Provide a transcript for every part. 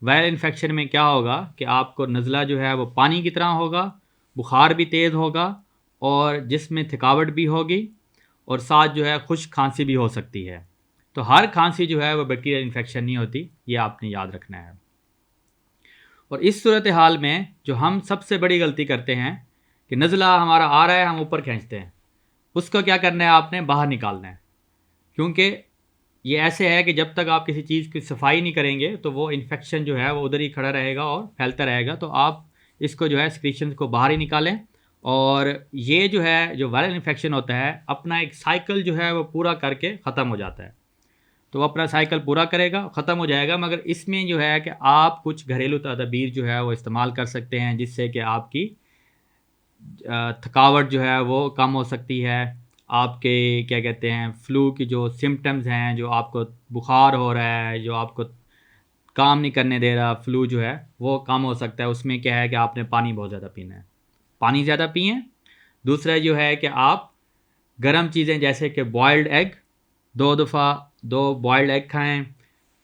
Viral infection में क्या होगा कि आपको नज़ला जो है वो पानी की तरह होगा, बुखार भी तेज़ होगा और जिसमें थकावट भी होगी और साथ जो है खुश्क खांसी भी हो सकती है। तो हर खांसी जो है वो बैक्टीरियल इन्फेक्शन नहीं होती, ये आपने याद रखना है। और इस सूरत हाल में जो हम सबसे बड़ी गलती करते हैं कि नज़ला हमारा आ रहा है, हम ऊपर खींचते हैं, उसको क्या करना है, आपने बाहर निकालना है। क्योंकि ये ऐसे है कि जब तक आप किसी चीज़ की सफाई नहीं करेंगे तो वो इन्फेक्शन जो है वो उधर ही खड़ा रहेगा और फैलता रहेगा। तो आप इसको जो है सिक्रीशन को बाहर ही निकालें। और ये जो है जो वायरल इन्फेक्शन होता है अपना एक साइकिल जो है वो पूरा करके ख़त्म हो जाता है। तो वो अपना साइकिल पूरा करेगा, ख़त्म हो जाएगा, मगर इसमें जो है कि आप कुछ घरेलू तदबीर जो है वो इस्तेमाल कर सकते हैं जिससे कि आपकी थकावट जो है वो कम हो सकती है। आपके क्या कहते हैं फ्लू की जो सिम्टम्स हैं, जो आपको बुखार हो रहा है, जो आपको काम नहीं करने दे रहा, फ्लू जो है वो कम हो सकता है। उसमें क्या है कि आपने पानी बहुत ज़्यादा पीना है, पानी ज़्यादा पिएँ। दूसरा जो है कि आप गर्म चीज़ें जैसे कि बॉयल्ड एग, 2 दफ़ा 2 बॉयल्ड एग खाएँ,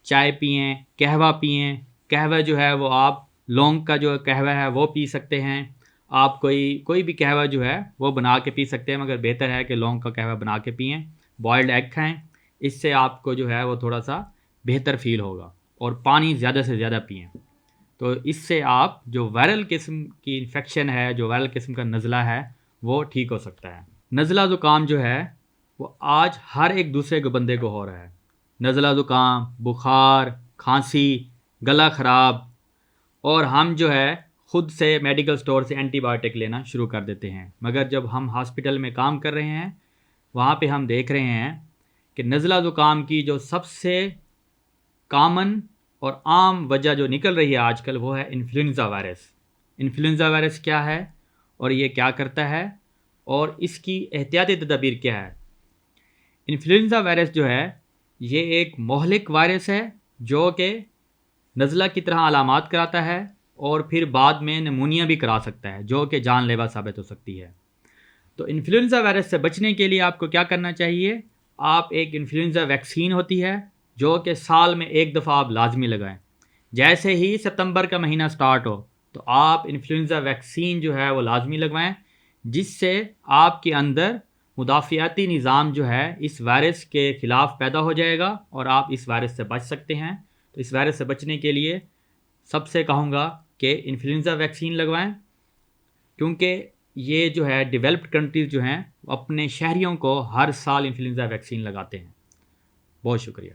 चाय पिएँ, कहवा पिएँ। कहवा जो है वो आप लौंग का जो कहवा है वो पी सकते हैं। आप कोई कोई भी कहवा जो है वो बना के पी सकते हैं, मगर बेहतर है कि लौंग का कहवा बना के पिएँ। बॉयल्ड एग खाएँ, इससे आपको जो है वो थोड़ा-सा बेहतर फ़ील होगा। और पानी ज़्यादा से ज़्यादा पिएँ। तो इससे आप जो वायरल किस्म की इन्फेक्शन है, जो वायरल किस्म का नज़ला है, वो ठीक हो सकता है। नज़ला ज़ुकाम जो है वो आज हर एक दूसरे को बंदे को हो रहा है। नज़ला ज़ुकाम, बुखार, खांसी, गला ख़राब, और हम जो है खुद से मेडिकल स्टोर से एंटीबायोटिक लेना शुरू कर देते हैं। मगर जब हम हॉस्पिटल में काम कर रहे हैं वहाँ पे हम देख रहे हैं कि नज़ला ज़ुकाम की जो सबसे कॉमन और आम वजह जो निकल रही है आजकल वो है इन्फ्लुएंज़ा वायरस। इन्फ्लुएंज़ा वायरस क्या है और ये क्या करता है और इसकी एहतियाती तदबीर क्या है? इन्फ्लुएंज़ा वायरस जो है ये एक मोहलिक वायरस है जो कि नज़ला की तरह अलामात कराता है और फिर बाद में निमोनिया भी करा सकता है जो कि जानलेवा साबित हो सकती है। तो इन्फ्लुएंज़ा वायरस से बचने के लिए आपको क्या करना चाहिए? आप एक इन्फ्लुएंज़ा वैक्सीन होती है जो कि साल में 1 दफ़ा आप लाज़मी लगाएं। जैसे ही सितंबर का महीना स्टार्ट हो तो आप इन्फ्लुएंज़ा वैक्सीन जो है वो लाज़मी लगवाएं, जिससे आपके अंदर मुदाफ़ियाती निज़ाम जो है इस वायरस के ख़िलाफ़ पैदा हो जाएगा और आप इस वायरस से बच सकते हैं। तो इस वायरस से बचने के लिए सबसे कहूँगा कि इन्फ्लुएंज़ा वैक्सीन लगवाएं, क्योंकि ये जो है डेवलप्ड कंट्रीज़ जो हैं अपने शहरियों को हर साल इन्फ्लुएंज़ा वैक्सीन लगाते हैं। बहुत शुक्रिया।